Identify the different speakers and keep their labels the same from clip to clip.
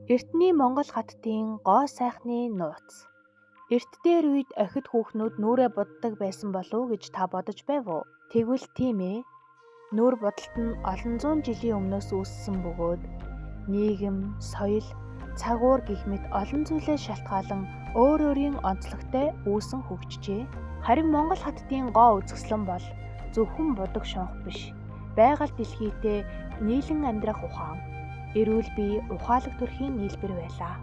Speaker 1: Эртний Монгол хаттын гоо сайхны нууц. Эрт дээр үед охид хүүхнүүд нүрээ буддаг байсан болов уу гэж та бодож байв уу? Тэгвэл тийм ээ. Нүур будалт нь олон зуун жилийн өмнөөс үүссэн бөгөөд нийгэм, соёл, цагуур гэх мэт олон зүйлээс шалтгаалan өөр өөрийн онцлогтой үүсэн хөгжжээ. Харин Монгол хаттын гоо үзэсгэлэн бол зөвхөн будаг шунх биш. Байгаль дэлхийтэй нийлэн амьдрах ухаан, эрүүл бие, ухаалаг төрхийн нийлбэр байлаа.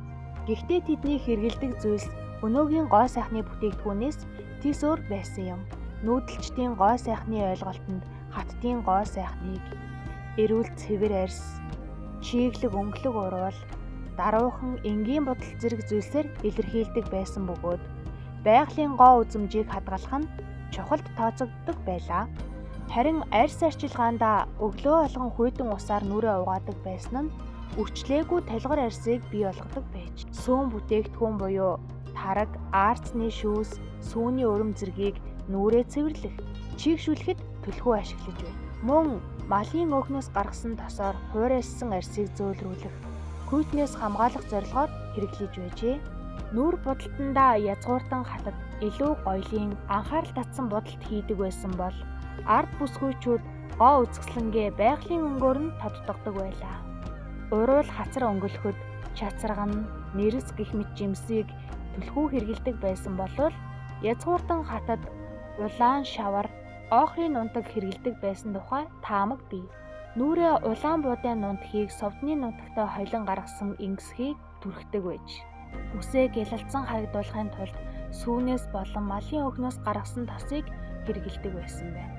Speaker 1: Гэхдээ тэдний хэрэгэлдэг зүйлс өнөөгийн гоо сайхны бүтээгдэхүүнээс тис өөр байсан юм. Нүүдэлчдийн гоо сайхны ойлголтод хаттын гоо сайхныг эрүүл цэвэр арьс, чиглэг өнгөлөг урвал, даруухан энгийн бодол зэрэг зүйлсээр илэрхийлдэг байсан бөгөөд байгалийн гоо үзмжийг хадгалах нь чухалд тооцогддог байлаа. Харин арьс арчилгаанда өглөө болгон хүйдэн усаар нүрээ угаадаг байсан нь үрчлээгүй талгар арьсыг бий болгодог байж. Сүүн бүтээгдэхүүн буюу тараг, арцны шүүс, сүүний өрөм зэргийг нүрээ цэвэрлэх, чийгшүүлэхэд түлхүү ашиглаж байна. Мөн малын өөхнөөс гаргасан тосоор хуурайлсан арьсыг зөөлрүүлэх, хүйтнээс хамгаалах зорилгоор хэрэглэж байжээ. Нүур будалтандаа язгууртан хатад илүү гоёлын анхаарал татсан будалт хийдэг байсан бол ард бүсгүйчүүд гоо үзэсгэлэнгээ байгалийн өнгөөр нь тодтогдог байлаа. Уруул хацар өнгөлөхөд чацарган, нэрэс гэх мэт жимсийг түлхүү хэрэгэлдэг байсан болвол язгууртан хатад улаан шавар, оохрын нунтаг хэрэгэлдэг байсан тухай таамаг бий. Нүрээ улаан буудын нунтхийг совдны нунтагтай хойлон гаргасан ингэсхийг түрхдэг байж. Үсээ гялалзан харагдуулахын тулд сүүнээс болон малын өөхнөөс гаргасан тосыг хэрэгэлдэг байсан байна.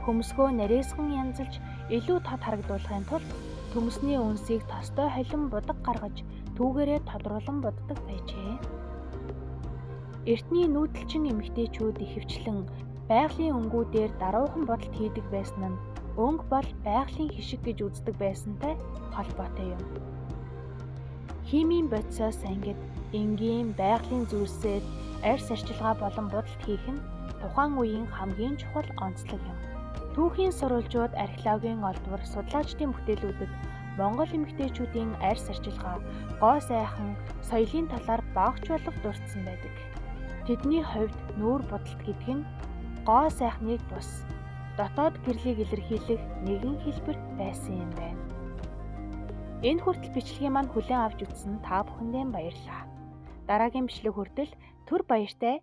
Speaker 1: Хөмсгөө нарийсхан янзалж илүү тод харагдуулахын тулд төмсний үнсийг тостой холин будаг гаргаж түүгээрээ тодруулан буддаг байжээ. Эртний нүүдэлчин эмэгтэйчүүд ихэвчлэн байгалийн өнгүүдээр даруухан будалт хийдэг байсан нь өнгө бол байгалийн хишиг гэж үздэг байсантай холбоотой юм. Химийн бодисоос ангид энгийн байгалийн зүйлсээр арьс арчилгаа болон будалт хийх нь тухайн үеийн хамгийн чухал онцлог юм. Түүхийн сурвалжууд, археологийн олдвор, судлаачдын бүтээлүүдэд Монгол эмэгтэйчүүдийн арьс арчилгаа, гоо сайхан, соёлын талаар багч болов дурдсан байдаг. Тэдний хувьд нүур будалт гэдэг нь гоо сайхныг бус дотоод гэрлийг илэрхийлэх нэгэн хэлбэр байсан юм байна. Энэ хүртэл бичлэгийн маань хүлээн авч үзсэн та бүхэндээ баярлалаа. Дараагийн бичлэг хүртэл түр баяртай